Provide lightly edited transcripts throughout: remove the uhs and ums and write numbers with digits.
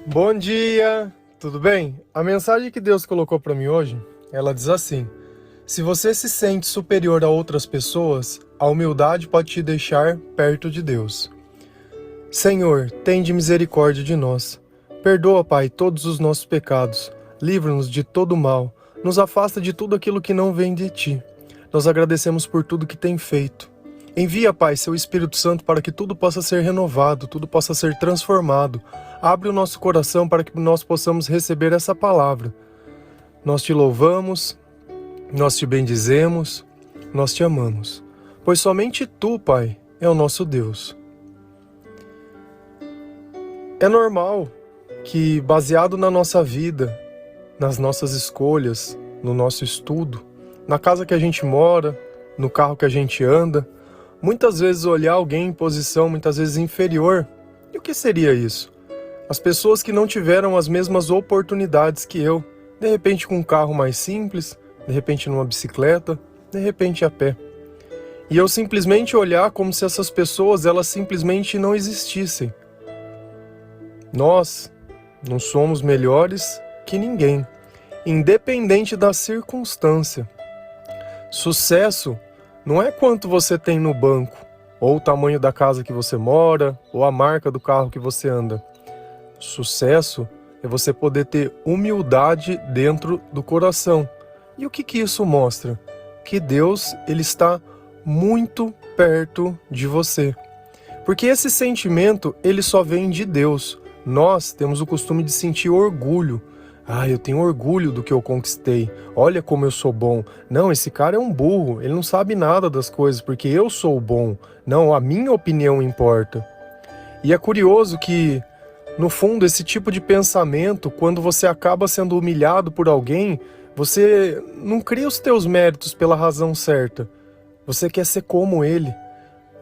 Bom dia, tudo bem? A mensagem que Deus colocou para mim hoje, ela diz assim: se você se sente superior a outras pessoas, a humildade pode te deixar perto de Deus. Senhor, tende misericórdia de nós. Perdoa, Pai, todos os nossos pecados. Livra-nos de todo mal. Nos afasta de tudo aquilo que não vem de Ti. Nós agradecemos por tudo que tem feito. Envia, Pai, Seu Espírito Santo para que tudo possa ser renovado, tudo possa ser transformado. Abre o nosso coração para que nós possamos receber essa palavra. Nós Te louvamos, nós Te bendizemos, nós Te amamos. Pois somente Tu, Pai, é o nosso Deus. É normal que, baseado na nossa vida, nas nossas escolhas, no nosso estudo, na casa que a gente mora, no carro que a gente anda, muitas vezes olhar alguém em posição muitas vezes inferior. E o que seria isso? As pessoas que não tiveram as mesmas oportunidades que eu, de repente com um carro mais simples, de repente numa bicicleta, de repente a pé. E eu simplesmente olhar como se essas pessoas, elas simplesmente não existissem. Nós não somos melhores que ninguém, independente da circunstância. Sucesso não é quanto você tem no banco, ou o tamanho da casa que você mora, ou a marca do carro que você anda. Sucesso é você poder ter humildade dentro do coração. E o que isso mostra? Que Deus, Ele está muito perto de você. Porque esse sentimento, ele só vem de Deus. Nós temos o costume de sentir orgulho. Eu tenho orgulho do que eu conquistei. Olha como eu sou bom. Não, esse cara é um burro. Ele não sabe nada das coisas, porque eu sou bom. Não, a minha opinião importa. E é curioso que, no fundo, esse tipo de pensamento, quando você acaba sendo humilhado por alguém, você não cria os teus méritos pela razão certa. Você quer ser como ele.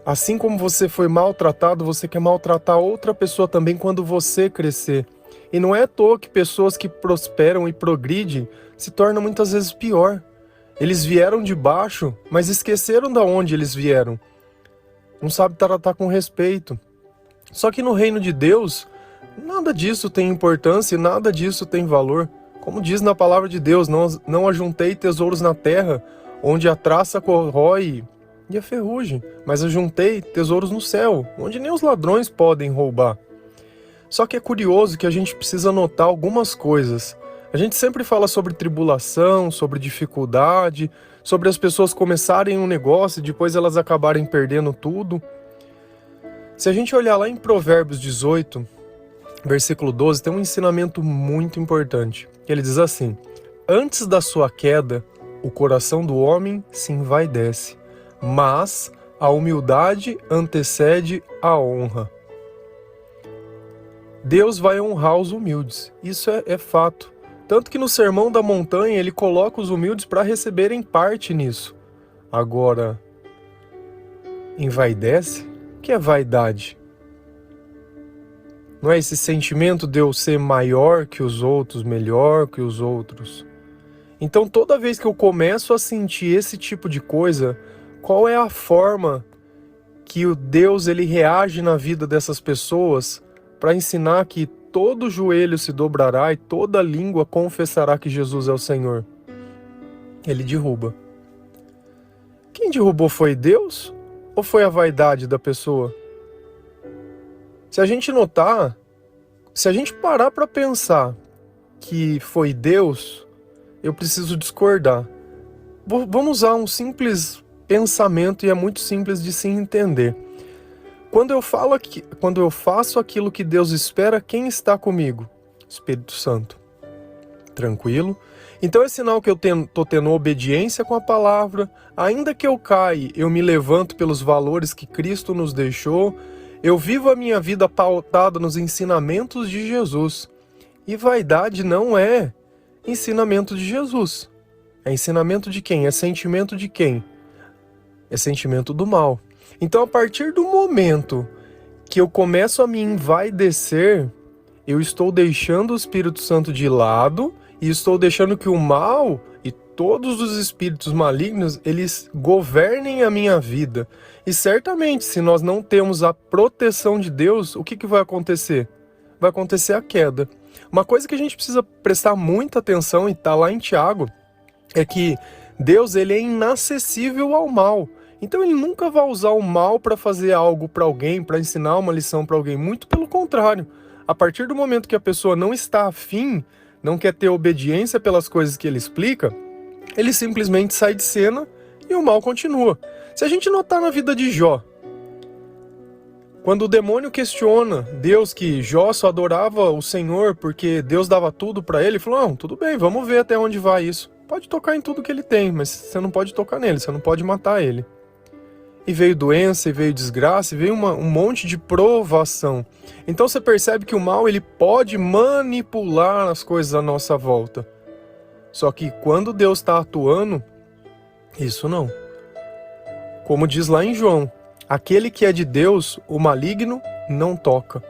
Assim como você foi maltratado, você quer maltratar outra pessoa também quando você crescer. E não é à toa que pessoas que prosperam e progridem se tornam muitas vezes pior. Eles vieram de baixo, mas esqueceram de onde eles vieram. Não sabe tratar com respeito. Só que no reino de Deus, nada disso tem importância e nada disso tem valor. Como diz na palavra de Deus, não ajuntei tesouros na terra, onde a traça corrói e a ferrugem, mas ajuntei tesouros no céu, onde nem os ladrões podem roubar. Só que é curioso que a gente precisa notar algumas coisas. A gente sempre fala sobre tribulação, sobre dificuldade, sobre as pessoas começarem um negócio e depois elas acabarem perdendo tudo. Se a gente olhar lá em Provérbios 18, versículo 12, tem um ensinamento muito importante. Ele diz assim: antes da sua queda, o coração do homem se envaidece, mas a humildade antecede a honra. Deus vai honrar os humildes, isso é fato. Tanto que no Sermão da Montanha ele coloca os humildes para receberem parte nisso. Agora, envaidece? O que é vaidade? Não é esse sentimento de eu ser maior que os outros, melhor que os outros. Então toda vez que eu começo a sentir esse tipo de coisa, qual é a forma que o Deus ele reage na vida dessas pessoas para ensinar que todo joelho se dobrará e toda língua confessará que Jesus é o Senhor? Ele derruba. Quem derrubou foi Deus ou foi a vaidade da pessoa? Se a gente notar, se a gente parar para pensar que foi Deus, eu preciso discordar. Vamos usar um simples pensamento e é muito simples de se entender. Quando eu faço aquilo que Deus espera, quem está comigo? Espírito Santo. Tranquilo? Então é sinal que eu estou tendo obediência com a palavra. Ainda que eu caia, eu me levanto pelos valores que Cristo nos deixou. Eu vivo a minha vida pautada nos ensinamentos de Jesus. E vaidade não é ensinamento de Jesus. É ensinamento de quem? É sentimento de quem? É sentimento do mal. Então, a partir do momento que eu começo a me envaidecer, eu estou deixando o Espírito Santo de lado e estou deixando que o mal e todos os espíritos malignos, eles governem a minha vida. E certamente, se nós não temos a proteção de Deus, o que vai acontecer? vai acontecer a queda. Uma coisa que a gente precisa prestar muita atenção, e está lá em Tiago, é que Deus ele é inacessível ao mal. Então ele nunca vai usar o mal para fazer algo para alguém, para ensinar uma lição para alguém. Muito pelo contrário. A partir do momento que a pessoa não está afim, não quer ter obediência pelas coisas que ele explica, ele simplesmente sai de cena e o mal continua. Se a gente notar na vida de Jó, quando o demônio questiona Deus, que Jó só adorava o Senhor porque Deus dava tudo para ele, falou, não, tudo bem, vamos ver até onde vai isso. Pode tocar em tudo que ele tem, mas você não pode tocar nele, você não pode matar ele. E veio doença, e veio desgraça, e veio um monte de provação. Então você percebe que o mal ele pode manipular as coisas à nossa volta. Só que quando Deus está atuando, isso não. Como diz lá em João, aquele que é de Deus, o maligno não toca.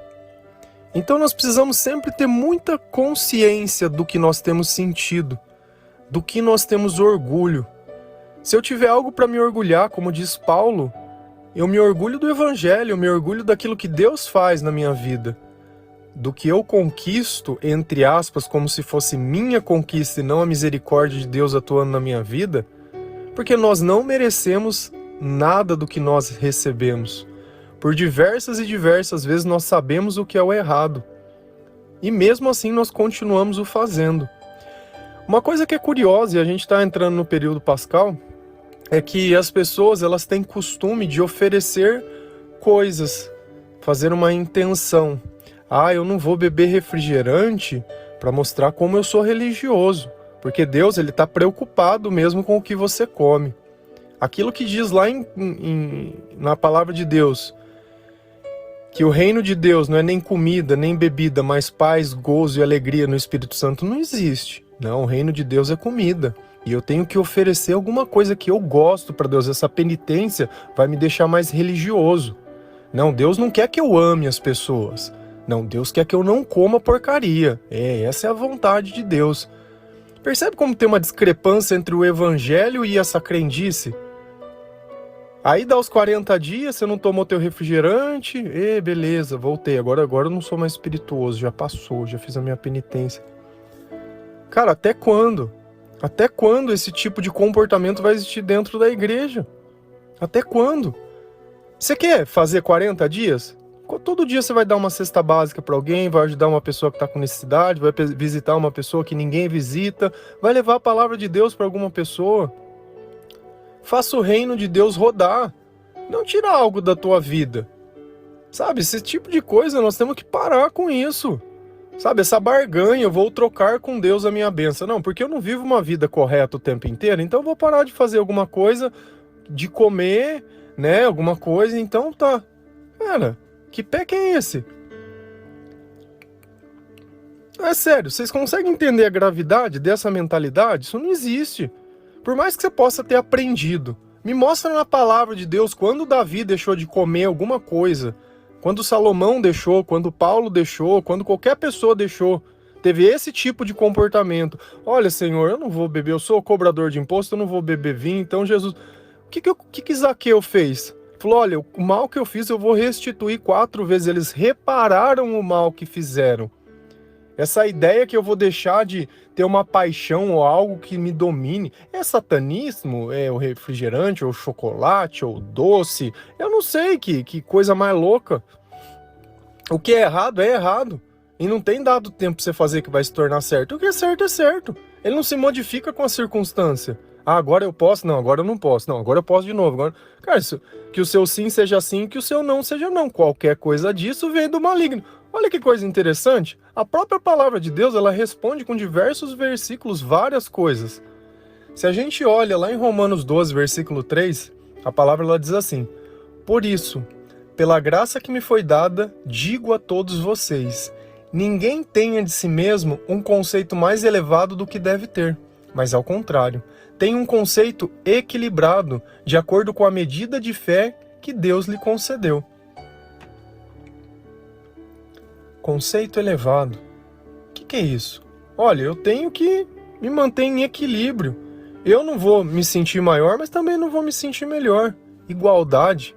Então nós precisamos sempre ter muita consciência do que nós temos sentido, do que nós temos orgulho. Se eu tiver algo para me orgulhar, como diz Paulo, eu me orgulho do Evangelho, eu me orgulho daquilo que Deus faz na minha vida. Do que eu conquisto, entre aspas, como se fosse minha conquista e não a misericórdia de Deus atuando na minha vida, porque nós não merecemos nada do que nós recebemos. Por diversas e diversas vezes nós sabemos o que é o errado. E mesmo assim nós continuamos o fazendo. Uma coisa que é curiosa, e a gente está entrando no período pascal, é que as pessoas elas têm costume de oferecer coisas, fazer uma intenção. Eu não vou beber refrigerante para mostrar como eu sou religioso, porque Deus ele está preocupado mesmo com o que você come. Aquilo que diz lá na palavra de Deus, que o reino de Deus não é nem comida, nem bebida, mas paz, gozo e alegria no Espírito Santo, não existe. Não, o reino de Deus é comida. E eu tenho que oferecer alguma coisa que eu gosto para Deus. Essa penitência vai me deixar mais religioso. Não, Deus não quer que eu ame as pessoas. Não, Deus quer que eu não coma porcaria. Essa é a vontade de Deus. Percebe como tem uma discrepância entre o evangelho e essa crendice? Aí dá os 40 dias, você não tomou teu refrigerante, beleza, voltei. Agora eu não sou mais espirituoso, já passou, já fiz a minha penitência. Cara, até quando? Até quando esse tipo de comportamento vai existir dentro da igreja? Até quando? Você quer fazer 40 dias? Todo dia você vai dar uma cesta básica para alguém, vai ajudar uma pessoa que está com necessidade, vai visitar uma pessoa que ninguém visita, vai levar a palavra de Deus para alguma pessoa. Faça o reino de Deus rodar. Não tira algo da tua vida. Sabe, esse tipo de coisa nós temos que parar com isso. Sabe, essa barganha, eu vou trocar com Deus a minha bênção. Não, porque eu não vivo uma vida correta o tempo inteiro, então eu vou parar de fazer alguma coisa, de comer, né, alguma coisa, então tá. Cara, que pé que é esse? É sério, vocês conseguem entender a gravidade dessa mentalidade? Isso não existe. Por mais que você possa ter aprendido, me mostra na palavra de Deus quando Davi deixou de comer alguma coisa, quando Salomão deixou, quando Paulo deixou, quando qualquer pessoa deixou, teve esse tipo de comportamento. Olha, Senhor, eu não vou beber, eu sou cobrador de imposto, eu não vou beber vinho, então Jesus... O que Zaqueu fez? Falou, olha, o mal que eu fiz eu vou restituir 4 vezes. Eles repararam o mal que fizeram. Essa ideia que eu vou deixar de ter uma paixão ou algo que me domine, é satanismo? É o refrigerante, ou o chocolate, ou o doce? Eu não sei, que coisa mais louca. O que é errado. E não tem dado tempo pra você fazer que vai se tornar certo. O que é certo. Ele não se modifica com a circunstância. Agora eu posso? Não, agora eu não posso. Não, agora eu posso de novo. Agora... Cara, que o seu sim seja sim, que o seu não seja não. Qualquer coisa disso vem do maligno. Olha que coisa interessante, a própria palavra de Deus, ela responde com diversos versículos, várias coisas. Se a gente olha lá em Romanos 12, versículo 3, a palavra ela diz assim: por isso, pela graça que me foi dada, digo a todos vocês, ninguém tenha de si mesmo um conceito mais elevado do que deve ter, mas ao contrário, tenha um conceito equilibrado, de acordo com a medida de fé que Deus lhe concedeu. Conceito elevado. O que é isso? Olha, eu tenho que me manter em equilíbrio. Eu não vou me sentir maior, mas também não vou me sentir melhor. Igualdade.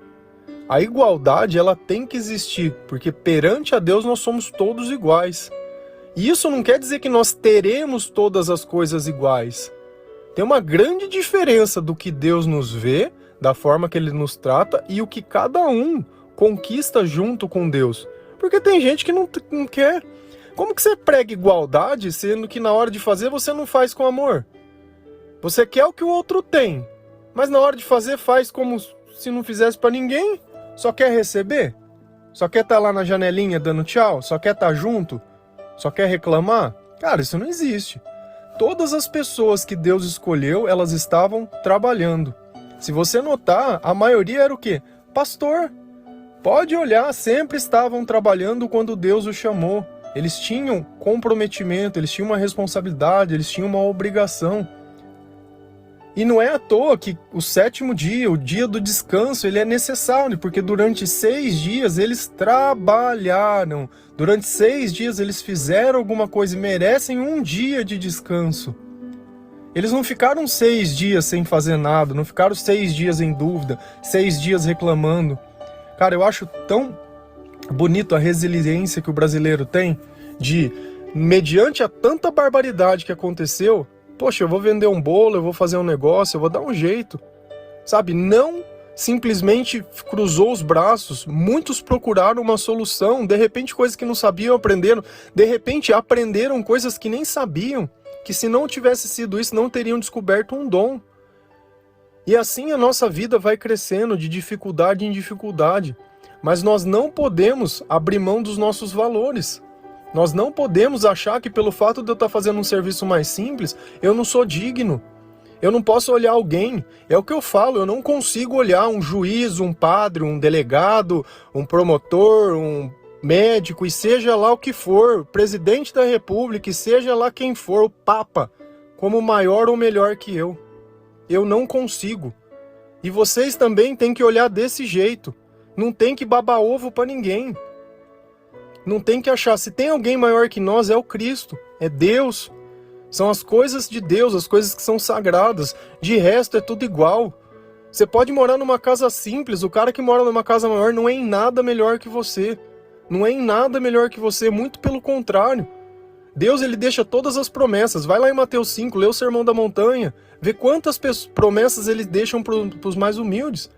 A igualdade, ela tem que existir, porque perante a Deus nós somos todos iguais. E isso não quer dizer que nós teremos todas as coisas iguais. Tem uma grande diferença do que Deus nos vê, da forma que Ele nos trata, e o que cada um conquista junto com Deus. Porque tem gente que não quer. Como que você prega igualdade, sendo que na hora de fazer você não faz com amor? Você quer o que o outro tem, mas na hora de fazer faz como se não fizesse para ninguém? Só quer receber? Só quer estar lá na janelinha dando tchau? Só quer estar junto? Só quer reclamar? Cara, isso não existe. Todas as pessoas que Deus escolheu, elas estavam trabalhando. Se você notar, a maioria era o quê? Pastor. Pode olhar, sempre estavam trabalhando quando Deus os chamou. Eles tinham comprometimento, eles tinham uma responsabilidade, eles tinham uma obrigação. E não é à toa que o 7º dia, o dia do descanso, ele é necessário, porque durante 6 dias eles trabalharam. Durante 6 dias eles fizeram alguma coisa e merecem um dia de descanso. Eles não ficaram 6 dias sem fazer nada, não ficaram 6 dias em dúvida, 6 dias reclamando. Cara, eu acho tão bonito a resiliência que o brasileiro tem de, mediante a tanta barbaridade que aconteceu, poxa, eu vou vender um bolo, eu vou fazer um negócio, eu vou dar um jeito. Sabe, não simplesmente cruzou os braços. Muitos procuraram uma solução, de repente coisas que não sabiam aprenderam, de repente aprenderam coisas que nem sabiam, que se não tivesse sido isso, não teriam descoberto um dom. E assim a nossa vida vai crescendo de dificuldade em dificuldade. Mas nós não podemos abrir mão dos nossos valores. Nós não podemos achar que pelo fato de eu estar fazendo um serviço mais simples, eu não sou digno. Eu não posso olhar alguém. É o que eu falo, eu não consigo olhar um juiz, um padre, um delegado, um promotor, um médico, e seja lá o que for, presidente da república, e seja lá quem for, o papa, como maior ou melhor que eu. Eu não consigo. E vocês também têm que olhar desse jeito. Não tem que babar ovo para ninguém. Não tem que achar, se tem alguém maior que nós, é o Cristo, é Deus. São as coisas de Deus, as coisas que são sagradas. De resto é tudo igual. Você pode morar numa casa simples, o cara que mora numa casa maior não é em nada melhor que você. Não é em nada melhor que você, muito pelo contrário. Deus, ele deixa todas as promessas. Vai lá em Mateus 5, lê o Sermão da Montanha, vê quantas promessas ele deixa para os mais humildes.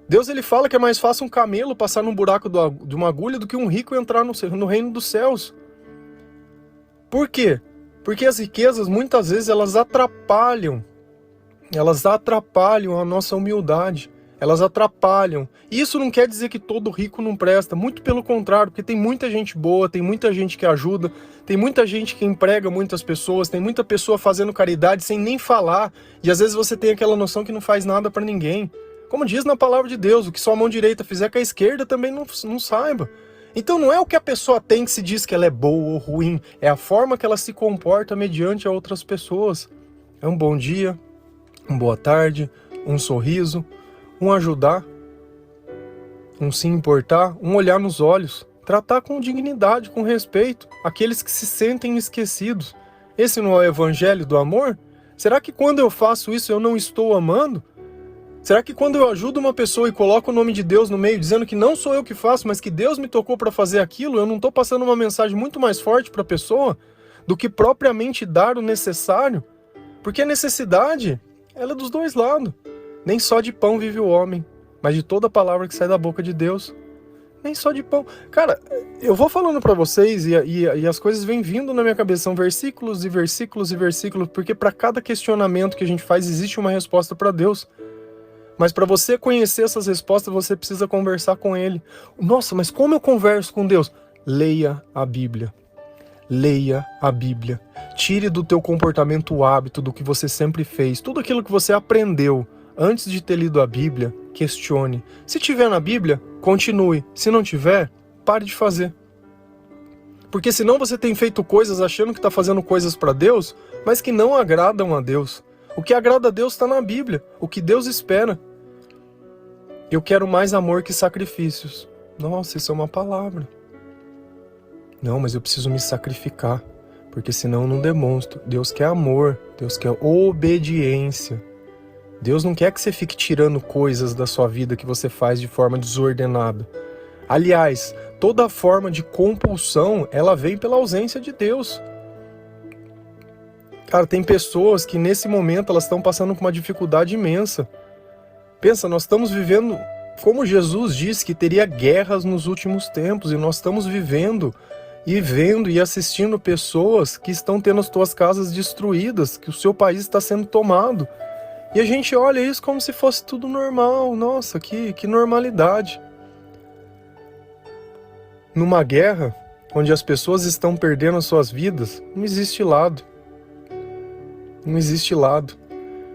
Deus, ele fala que é mais fácil um camelo passar num buraco de uma agulha do que um rico entrar no reino dos céus. Por quê? Porque as riquezas, muitas vezes, elas atrapalham a nossa humildade. Elas atrapalham. E isso não quer dizer que todo rico não presta, muito pelo contrário, porque tem muita gente boa, tem muita gente que ajuda, tem muita gente que emprega muitas pessoas, tem muita pessoa fazendo caridade sem nem falar, e às vezes você tem aquela noção que não faz nada para ninguém. Como diz na palavra de Deus, o que sua mão direita fizer com a esquerda também não saiba. Então não é o que a pessoa tem que se diz que ela é boa ou ruim, é a forma que ela se comporta mediante a outras pessoas. É um bom dia, uma boa tarde, um sorriso, um ajudar, um se importar, um olhar nos olhos, tratar com dignidade, com respeito, aqueles que se sentem esquecidos. Esse não é o evangelho do amor? Será que quando eu faço isso eu não estou amando? Será que quando eu ajudo uma pessoa e coloco o nome de Deus no meio, dizendo que não sou eu que faço, mas que Deus me tocou para fazer aquilo, eu não estou passando uma mensagem muito mais forte para a pessoa do que propriamente dar o necessário? Porque a necessidade, ela é dos dois lados. Nem só de pão vive o homem, mas de toda palavra que sai da boca de Deus. Nem só de pão. Cara, eu vou falando para vocês e as coisas vêm vindo na minha cabeça. São versículos e versículos e versículos, porque para cada questionamento que a gente faz, existe uma resposta para Deus. Mas para você conhecer essas respostas, você precisa conversar com Ele. Nossa, mas como eu converso com Deus? Leia a Bíblia. Leia a Bíblia. Tire do teu comportamento o hábito do que você sempre fez. Tudo aquilo que você aprendeu antes de ter lido a Bíblia, questione. Se tiver na Bíblia, continue. Se não tiver, pare de fazer. Porque senão você tem feito coisas achando que está fazendo coisas para Deus, mas que não agradam a Deus. O que agrada a Deus está na Bíblia. O que Deus espera. Eu quero mais amor que sacrifícios. Nossa, isso é uma palavra. Não, mas eu preciso me sacrificar, porque senão eu não demonstro. Deus quer amor. Deus quer obediência. Deus não quer que você fique tirando coisas da sua vida que você faz de forma desordenada. Aliás, toda forma de compulsão, ela vem pela ausência de Deus. Cara, tem pessoas que nesse momento elas estão passando por uma dificuldade imensa. Pensa, nós estamos vivendo, como Jesus disse que teria guerras nos últimos tempos, e nós estamos vivendo e vendo e assistindo pessoas que estão tendo as suas casas destruídas, que o seu país está sendo tomado. E a gente olha isso como se fosse tudo normal. Nossa, que normalidade. Numa guerra, onde as pessoas estão perdendo as suas vidas, não existe lado. Não existe lado.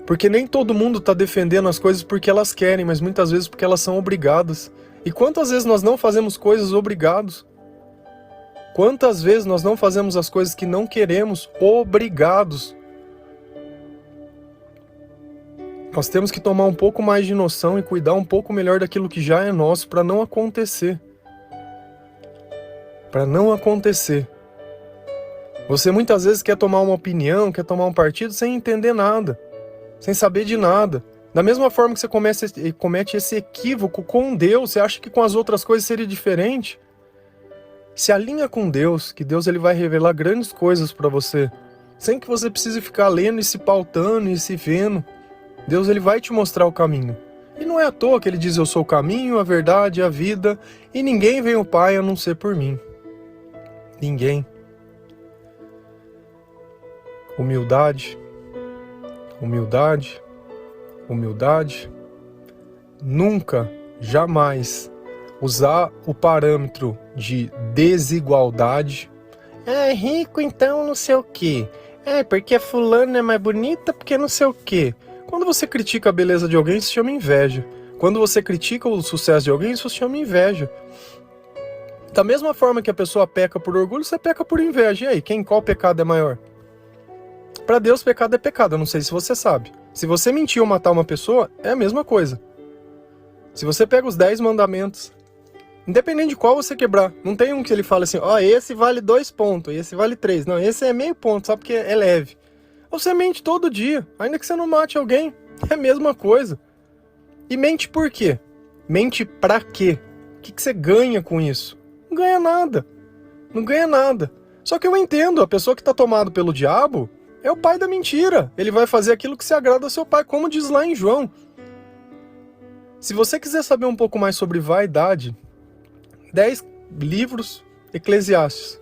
Porque nem todo mundo está defendendo as coisas porque elas querem, mas muitas vezes porque elas são obrigadas. E quantas vezes nós não fazemos coisas obrigados? Quantas vezes nós não fazemos as coisas que não queremos obrigados? Nós temos que tomar um pouco mais de noção e cuidar um pouco melhor daquilo que já é nosso para não acontecer. Para não acontecer. Você muitas vezes quer tomar uma opinião, quer tomar um partido sem entender nada, sem saber de nada. Da mesma forma que você comete esse equívoco com Deus, você acha que com as outras coisas seria diferente? Se alinha com Deus, que Deus ele vai revelar grandes coisas para você, sem que você precise ficar lendo e se pautando e se vendo. Deus ele vai te mostrar o caminho. E não é à toa que ele diz: eu sou o caminho, a verdade e a vida, e ninguém vem ao Pai a não ser por mim. Ninguém. Humildade, humildade, humildade. Nunca, jamais usar o parâmetro de desigualdade. É rico, então não sei o quê. É porque a fulana é mais bonita, porque não sei o quê. Quando você critica a beleza de alguém, isso se chama inveja. Quando você critica o sucesso de alguém, isso se chama inveja. Da mesma forma que a pessoa peca por orgulho, você peca por inveja. E aí, qual pecado é maior? Para Deus, pecado é pecado. Eu não sei se você sabe. Se você mentir ou matar uma pessoa, é a mesma coisa. Se você pega os 10 mandamentos, independente de qual você quebrar, não tem um que ele fala assim: esse vale 2 pontos, esse vale 3. Não, esse é meio ponto, só porque é leve. Você mente todo dia, ainda que você não mate alguém. É a mesma coisa. E mente por quê? Mente pra quê? O que você ganha com isso? Não ganha nada. Não ganha nada. Só que eu entendo, a pessoa que está tomada pelo diabo é o pai da mentira. Ele vai fazer aquilo que se agrada ao seu pai, como diz lá em João. Se você quiser saber um pouco mais sobre vaidade, 10 livros Eclesiastes.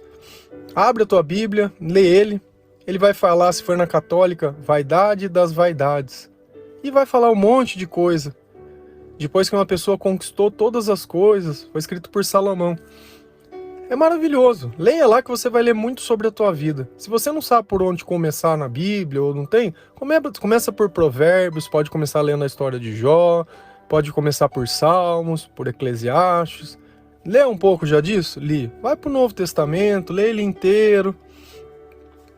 Abre a tua Bíblia, lê ele. Ele vai falar, se for na católica, vaidade das vaidades. E vai falar um monte de coisa. Depois que uma pessoa conquistou todas as coisas, foi escrito por Salomão. É maravilhoso. Leia lá que você vai ler muito sobre a tua vida. Se você não sabe por onde começar na Bíblia ou não tem, começa por Provérbios, pode começar lendo a história de Jó, pode começar por Salmos, por Eclesiastes. Lê um pouco já disso? Li. Vai para o Novo Testamento, lê ele inteiro.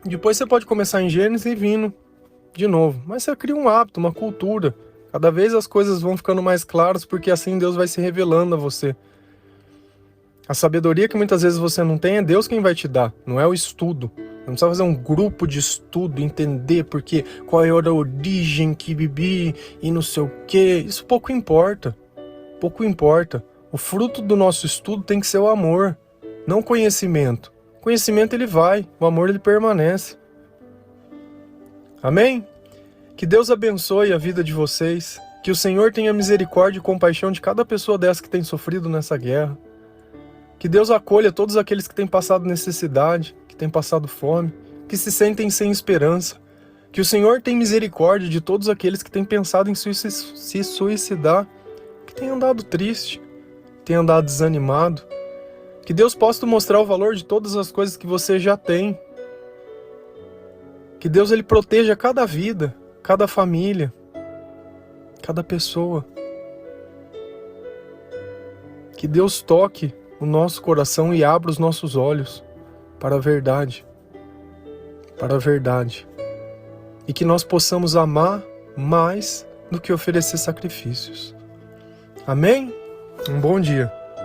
Depois você pode começar em Gênesis e vindo de novo. Mas você cria um hábito, uma cultura. Cada vez as coisas vão ficando mais claras, porque assim Deus vai se revelando a você. A sabedoria que muitas vezes você não tem é Deus quem vai te dar, não é o estudo. Não precisa fazer um grupo de estudo, entender porque qual era a origem que bebi e não sei o quê. Isso pouco importa. Pouco importa. O fruto do nosso estudo tem que ser o amor, não conhecimento. O conhecimento ele vai, o amor ele permanece. Amém? Que Deus abençoe a vida de vocês. Que o Senhor tenha misericórdia e compaixão de cada pessoa dessa que tem sofrido nessa guerra. Que Deus acolha todos aqueles que têm passado necessidade, que têm passado fome, que se sentem sem esperança. Que o Senhor tenha misericórdia de todos aqueles que têm pensado em se suicidar, que têm andado triste, que têm andado desanimado. Que Deus possa te mostrar o valor de todas as coisas que você já tem. Que Deus ele proteja cada vida, cada família, cada pessoa. Que Deus toque o nosso coração e abra os nossos olhos para a verdade. Para a verdade. E que nós possamos amar mais do que oferecer sacrifícios. Amém? Um bom dia.